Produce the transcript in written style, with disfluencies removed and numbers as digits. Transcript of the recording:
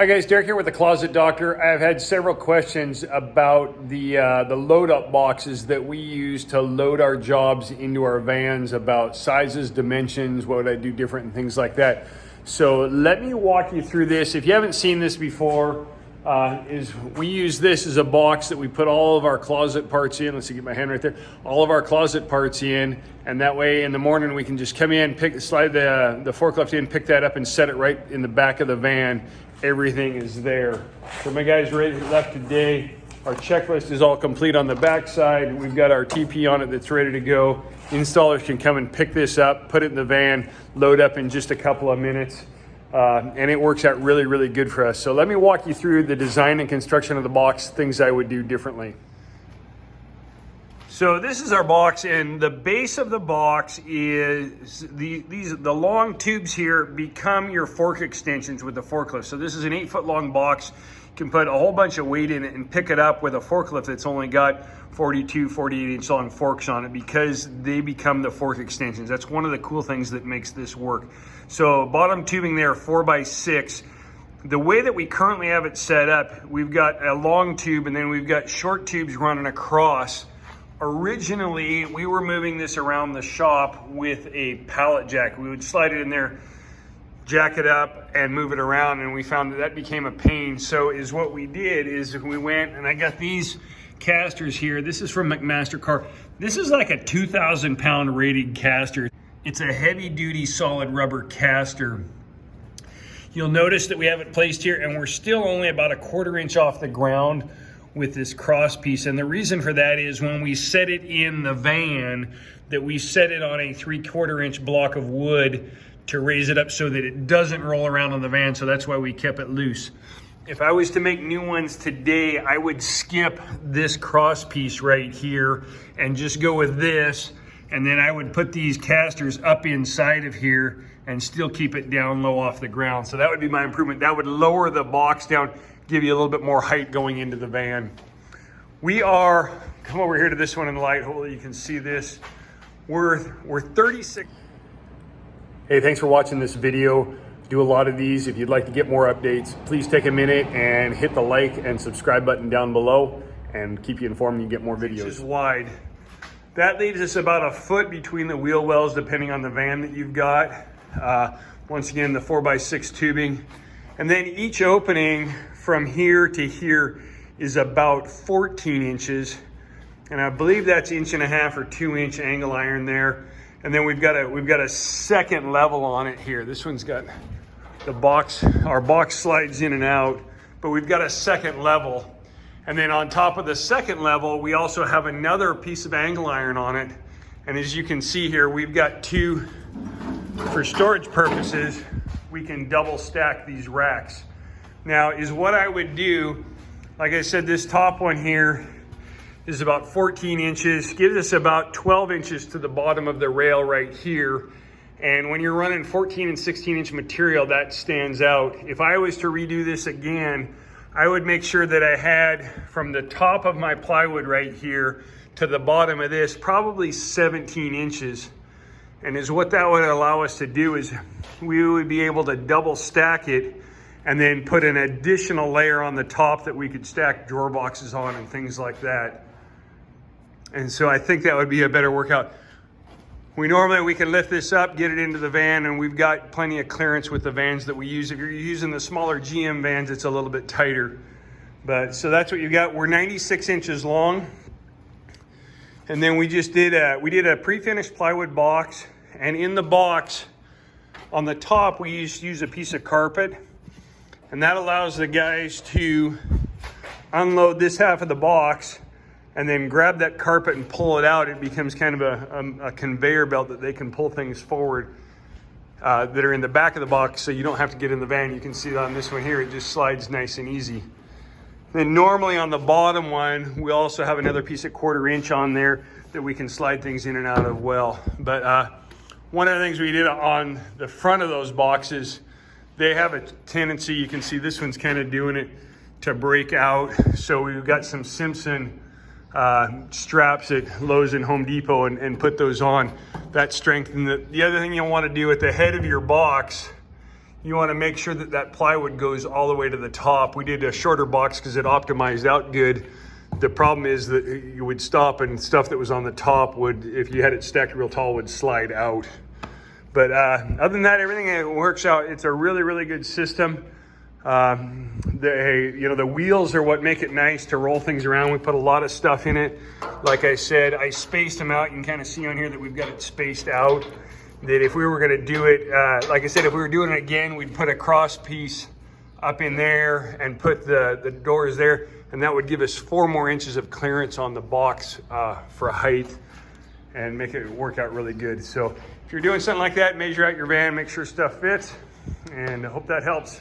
Hi guys, Derek here with the Closet Doctor. I've had several questions about the load up boxes that we use to load our jobs into our vans, about sizes, dimensions, what would I do different and things like that. So let me walk you through this. If you haven't seen this before, we use this as a box that we put all of our closet parts in. Let's see, get my hand right there. All of our closet parts in, and that way in the morning we can just come in, slide the forklift in, pick that up and set it right in the back of the van. Everything is there. So my guys left today. Our checklist is all complete on the back side. We've got our TP on it that's ready to go. Installers can come and pick this up, put it in the van, load up in just a couple of minutes. And it works out really, really good for us. So let me walk you through the design and construction of the box, things I would do differently. So this is our box, and the base of the box is the long tubes here become your fork extensions with the forklift. So this is an 8-foot long box. You can put a whole bunch of weight in it and pick it up with a forklift that's only got 42, 48 inch long forks on it, because they become the fork extensions. That's one of the cool things that makes this work. So bottom tubing there, 4x6. The way that we currently have it set up, we've got a long tube and then we've got short tubes running across. Originally, we were moving this around the shop with a pallet jack. We would slide it in there, jack it up, and move it around, and we found that became a pain. So what we did is we went, and I got these casters here. This is from McMaster-Carr. This is like a 2,000 pound rated caster. It's a heavy duty solid rubber caster. You'll notice that we have it placed here, and we're still only about a 1/4 inch off the ground with this cross piece. And the reason for that is when we set it in the van, that we set it on a 3/4 inch block of wood to raise it up so that it doesn't roll around on the van. So that's why we kept it loose. If I was to make new ones today, I would skip this cross piece right here and just go with this. And then I would put these casters up inside of here and still keep it down low off the ground. So that would be my improvement. That would lower the box down, give you a little bit more height going into the van. Come over here to this one in the light. Hopefully you can see this. We're 36. Hey, thanks for watching this video. Do a lot of these. If you'd like to get more updates, please take a minute and hit the like and subscribe button down below, and keep you informed when you get more videos. This is wide. That leaves us about a foot between the wheel wells, depending on the van that you've got. Once again, the 4x6 tubing. And then each opening from here to here is about 14 inches. And I believe that's 1.5 or 2 inch angle iron there. And then we've got a second level on it here. This one's got the box, our box slides in and out, but we've got a second level. And then on top of the second level, we also have another piece of angle iron on it. And as you can see here, we've got two, for storage purposes, we can double stack these racks. Now is what I would do, like I said, this top one here is about 14 inches, gives us about 12 inches to the bottom of the rail right here. And when you're running 14 and 16 inch material, that stands out. If I was to redo this again, I would make sure that I had from the top of my plywood right here to the bottom of this, probably 17 inches. And what that would allow us to do is we would be able to double stack it and then put an additional layer on the top that we could stack drawer boxes on and things like that. And so I think that would be a better workout. We can lift this up, get it into the van, and we've got plenty of clearance with the vans that we use. If you're using the smaller GM vans, it's a little bit tighter. But so that's what you got. We're 96 inches long. And then we did a pre-finished plywood box, and in the box on the top we use a piece of carpet, and that allows the guys to unload this half of the box and then grab that carpet and pull it out. It becomes kind of a conveyor belt that they can pull things forward that are in the back of the box, so you don't have to get in the van. You can see that on this one here, it just slides nice and easy. Then normally on the bottom one, we also have another piece of 1/4 inch on there that we can slide things in and out of well. But one of the things we did on the front of those boxes, they have a tendency, you can see this one's kind of doing it, to break out. So we've got some Simpson straps at Lowe's and Home Depot and put those on. That strengthens it. The other thing you'll want to do at the head of your box, you want to make sure that that plywood goes all the way to the top. We did a shorter box because it optimized out good. The problem is that you would stop and stuff that was on the top would, if you had it stacked real tall, would slide out. But other than that, everything works out. It's a really, really good system. The wheels are what make it nice to roll things around. We put a lot of stuff in it. Like I said, I spaced them out. You can kind of see on here that we've got it spaced out. That if we were going to do it, like I said, if we were doing it again, we'd put a cross piece up in there and put the doors there, and that would give us 4 more inches of clearance on the box for height and make it work out really good. So if you're doing something like that, measure out your van, make sure stuff fits, and I hope that helps.